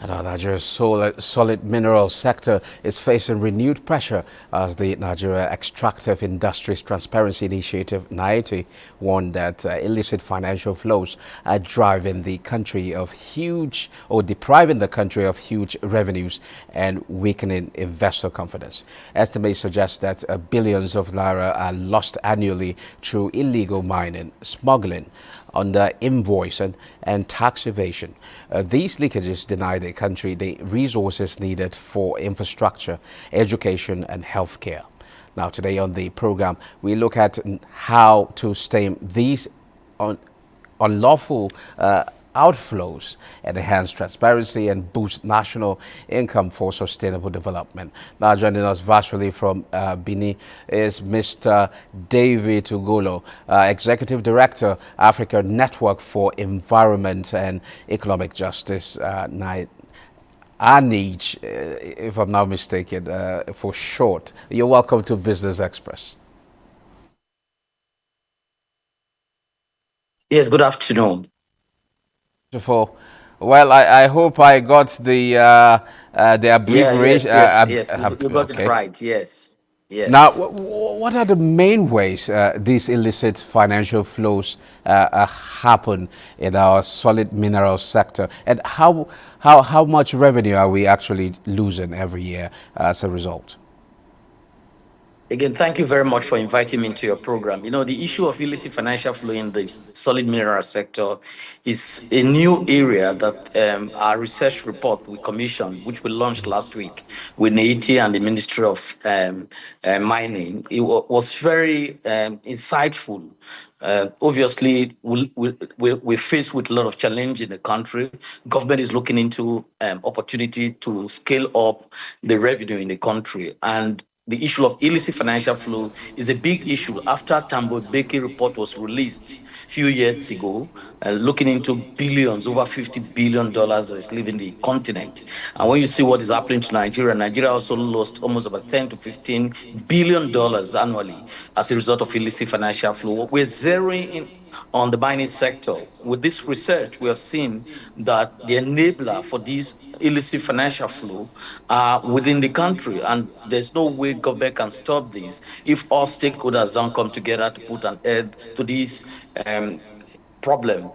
Nigeria's solid mineral sector is facing renewed pressure as the Nigeria Extractive Industries Transparency Initiative (NIET) warned that illicit financial flows are driving the country of huge or depriving the country of huge revenues and weakening investor confidence. Estimates suggest that billions of naira are lost annually through illegal mining, smuggling, under invoicing and tax evasion. These leakages deny the country the resources needed for infrastructure, education, and healthcare. Now, today on the program, we look at how to stem these un- unlawful outflows, enhance transparency, and boost national income for sustainable development. Now, joining us virtually from Benin is Mr. David Ugolo, Executive Director, Africa Network for Environment and Economic Justice, ANEJ, if I'm not mistaken, for short. You're welcome to Business Express. Yes, good afternoon. Beautiful. Well, I hope I got the Yeah, abbreviation. yes, yes, yes. You got it Okay. right. Yes, Now, yes. what are the main ways these illicit financial flows happen in our solid mineral sector, and how much revenue are we actually losing every year as a result? Again, thank you very much for inviting me into your program. You know, the issue of illicit financial flow in the solid mineral sector is a new area that our research report we commissioned, which we launched last week with NAIT and the Ministry of Mining. It was very insightful. Obviously, we're faced with a lot of challenge in the country. Government is looking into opportunity to scale up the revenue in the country. And the issue of illicit financial flow is a big issue after Tambo Beki report was released a few years ago, looking into billions, over $50 billion that is leaving the continent. And when you see what is happening to Nigeria, Nigeria also lost almost about 10 to $15 billion annually as a result of illicit financial flow. We're zeroing in on the mining sector. With this research, we have seen that the enabler for this illicit financial flow are within the country, and there's no way government can stop this if all stakeholders don't come together to put an end to this um, problem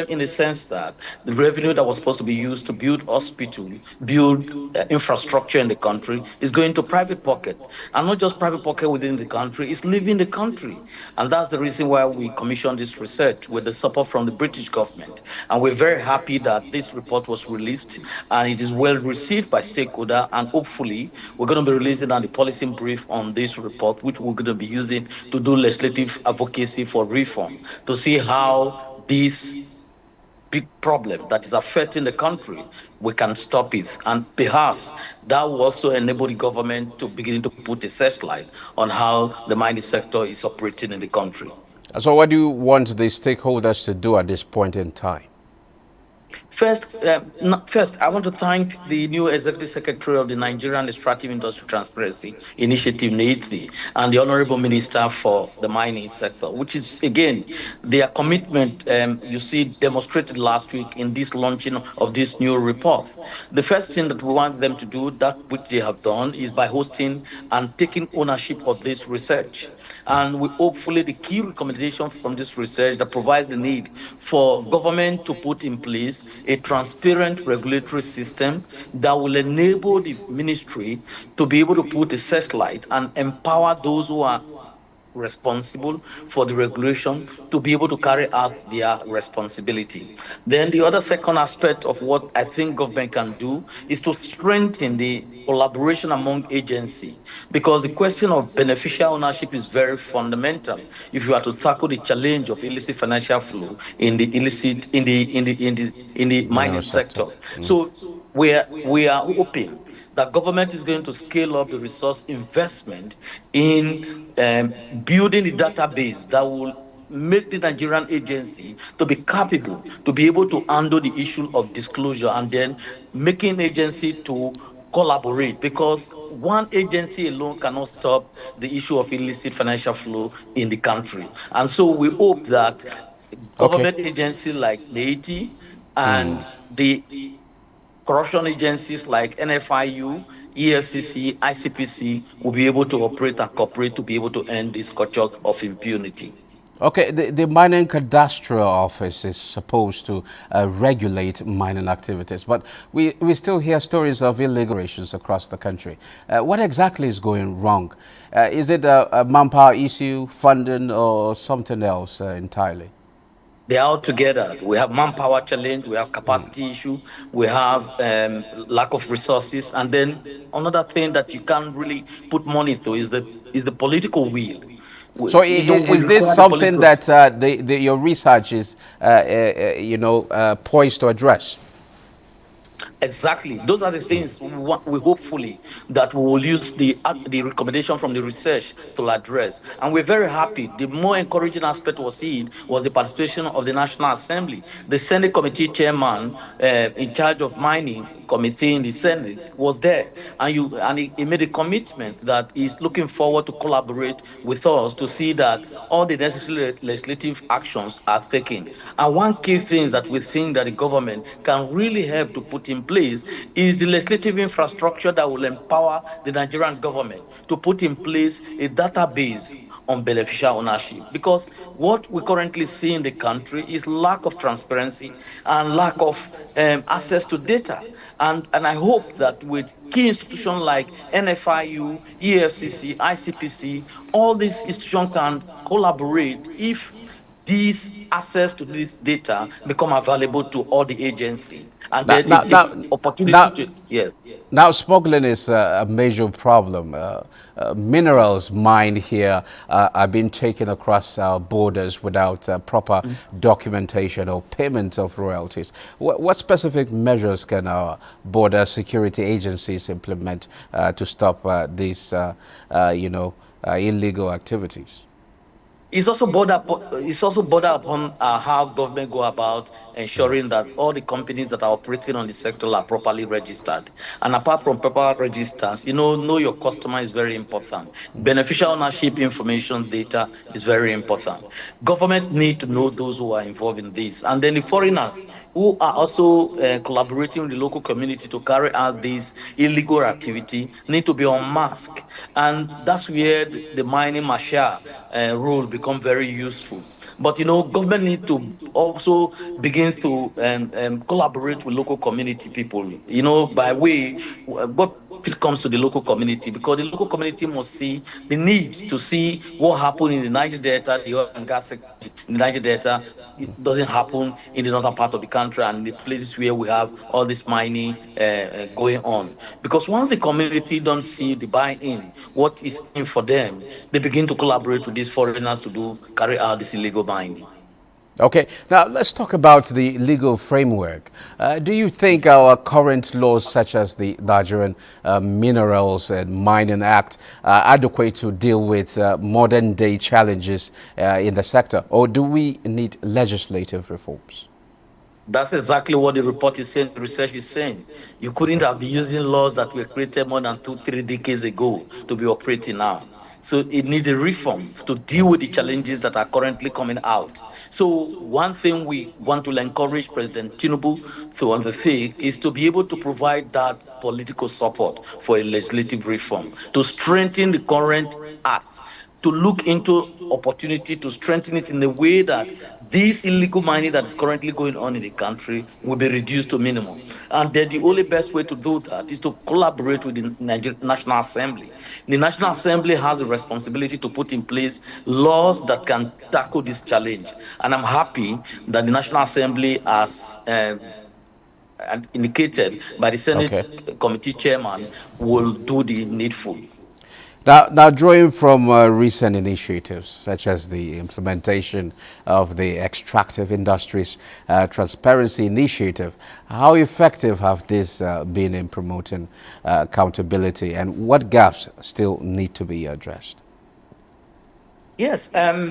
in the sense that the revenue that was supposed to be used to build hospital, build infrastructure in the country is going to private pocket, and not just private pocket within the country, it's leaving the country. And that's the reason why we commissioned this research with the support from the British government. And we're very happy that this report was released and it is well received by stakeholder, and hopefully we're going to be releasing on the policy brief on this report, which we're going to be using to do legislative advocacy for reform, to see how this big problem that is affecting the country, we can stop it. And perhaps that will also enable the government to begin to put a searchlight on how the mining sector is operating in the country. So, what do you want the stakeholders to do at this point in time? First, I want to thank the new Executive Secretary of the Nigerian Extractive Industry Transparency Initiative, NAITI, and the Honorable Minister for the mining sector, which is, again, their commitment you see demonstrated last week in this launching of this new report. The first thing that we want them to do, that which they have done, is by hosting and taking ownership of this research. And we hopefully the key recommendation from this research that provides the need for government to put in place a transparent regulatory system that will enable the ministry to be able to put a searchlight and empower those who are responsible for the regulation to be able to carry out their responsibility. Then the other second aspect of what I think government can do is to strengthen the collaboration among agencies, because the question of beneficial ownership is very fundamental if you are to tackle the challenge of illicit financial flow in the illicit in the Mineral mining sector. sector. So we are hoping that government is going to scale up the resource investment in building the database that will make the Nigerian agency to be capable to be able to handle the issue of disclosure, and then making agency to collaborate, because one agency alone cannot stop the issue of illicit financial flow in the country. And so we hope that Okay. government agency like the AT and the corruption agencies like NFIU, EFCC, ICPC will be able to operate and cooperate to be able to end this culture of impunity. Okay, the Mining Cadastral Office is supposed to regulate mining activities, but we still hear stories of illegal operations across the country. What exactly is going wrong? Is it a manpower issue, funding, or something else entirely? They are all together. We have manpower challenge, we have capacity issue, we have lack of resources, and then another thing that you can't really put money to is the political will. So We is this require the something political. that your research is, poised to address? Exactly. Those are the things we hopefully that we will use the recommendation from the research to address. And we're very happy. The more encouraging aspect was seen was the participation of the National Assembly. The Senate Committee chairman in charge of mining committee in the Senate was there, and he made a commitment that he's looking forward to collaborate with us to see that all the necessary legislative actions are taken. And one key thing that we think that the government can really help to put in place is the legislative infrastructure that will empower the Nigerian government to put in place a database on beneficial ownership, because what we currently see in the country is lack of transparency and lack of access to data. And I hope that with key institutions like NFIU, EFCC, ICPC, all these institutions can collaborate if this access to this data become available to all the agency, and Now, then now, the now, opportunity now, to, yes. now smuggling is a major problem. Minerals mined here are being taken across our borders without proper documentation or payment of royalties. What specific measures can our border security agencies implement to stop these, illegal activities? It's also border upon how government go about ensuring that all the companies that are operating on the sector are properly registered. And apart from proper registers, know your customer is very important. Beneficial ownership information data is very important. Government need to know those who are involved in this, and then the foreigners who are also collaborating with the local community to carry out this illegal activity need to be unmasked. And that's where the mining marshal role become very useful. But government need to also begin to collaborate with local community people. By way what it comes to the local community, because the local community must see the need to see what happened in the Niger Delta, the oil and gas sector in the Niger Delta. It doesn't happen in the northern part of the country and the places where we have all this mining going on. Because once the community don't see the buy-in, what is in for them, they begin to collaborate with these foreigners to carry out this illegal mining. Okay, now let's talk about the legal framework. Do you think our current laws, such as the Nigerian Minerals and Mining Act, are adequate to deal with modern day challenges in the sector, or do we need legislative reforms? That's exactly what the report is saying, the research is saying. You couldn't have been using laws that were created more than 2, 3 decades ago to be operating now. So it needs a reform to deal with the challenges that are currently coming out. So one thing we want to encourage President Tinubu to undertake is to be able to provide that political support for a legislative reform to strengthen the current act, to look into opportunity to strengthen it in a way that this illegal mining that is currently going on in the country will be reduced to minimum. And then the only best way to do that is to collaborate with the National Assembly. The National Assembly has the responsibility to put in place laws that can tackle this challenge. And I'm happy that the National Assembly has and indicated by the Senate Okay. committee chairman will do the needful. Now, drawing from recent initiatives such as the implementation of the Extractive Industries Transparency Initiative, how effective have these been in promoting accountability, and what gaps still need to be addressed? Yes, I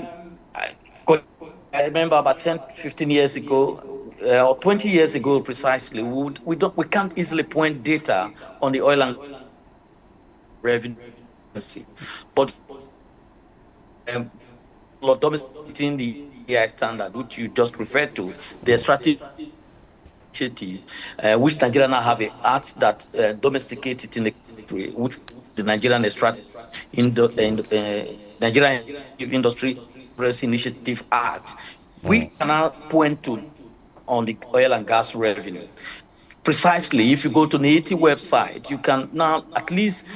remember about 10, 15 years ago, or 20 years ago precisely, we can't easily point data on the oil and revenue agency. But domesticating the AI standard, which you just referred to, the strategy initiative, which Nigeria now have a act that domesticate it in the country, which the Nigerian extract in the Nigerian Industry Press Initiative Act, we can now point to on the oil and gas revenue. Precisely, if you go to the NATI website, you can now at least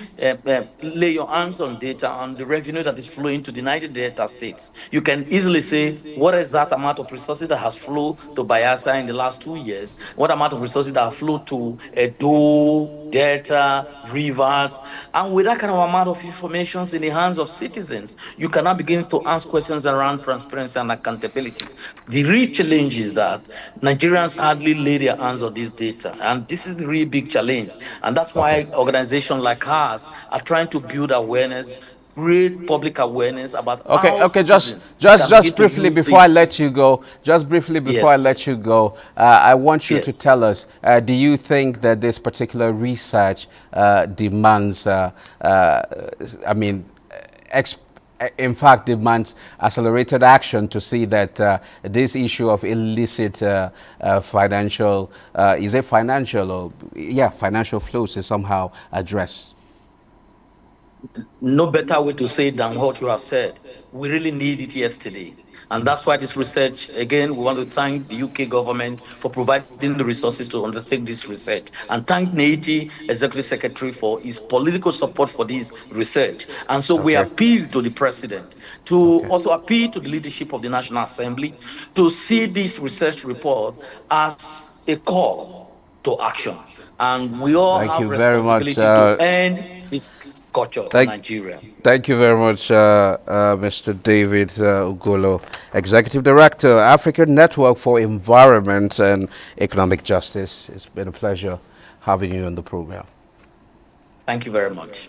lay your hands on data on the revenue that is flowing to the United Delta states. You can easily say what is that amount of resources that has flowed to Bayelsa in the last 2 years, what amount of resources that have flowed to Edo, Delta, Rivers, and with that kind of amount of information in the hands of citizens, you cannot begin to ask questions around transparency and accountability. The real challenge is that Nigerians hardly lay their hands on this data, and this is the real big challenge. And that's Okay. why organizations like ours are trying to build awareness, create public awareness about Okay, how okay, citizens can begin just to briefly use before I this. let you go, just briefly before I Yes, let you go, I want you to yes. tell us, do you think that this particular research demands, I mean, ex in fact, demands accelerated action to see that this issue of illicit financial, is it financial or, yeah, financial flows is somehow addressed? No better way to say it than what you have said. We really need it yesterday. And that's why this research, again, we want to thank the UK government for providing the resources to undertake this research. And thank Nati, Executive Secretary, for his political support for this research. And so we Okay, appeal to the President to okay. also appeal to the leadership of the National Assembly to see this research report as a call to action. And we all Thank have you very much. responsibility to end this culture in Thank, Nigeria. thank you very much, Mr. David Ugolo, Executive Director, African Network for Environment and Economic Justice. It's been a pleasure having you on the program. Thank you very much.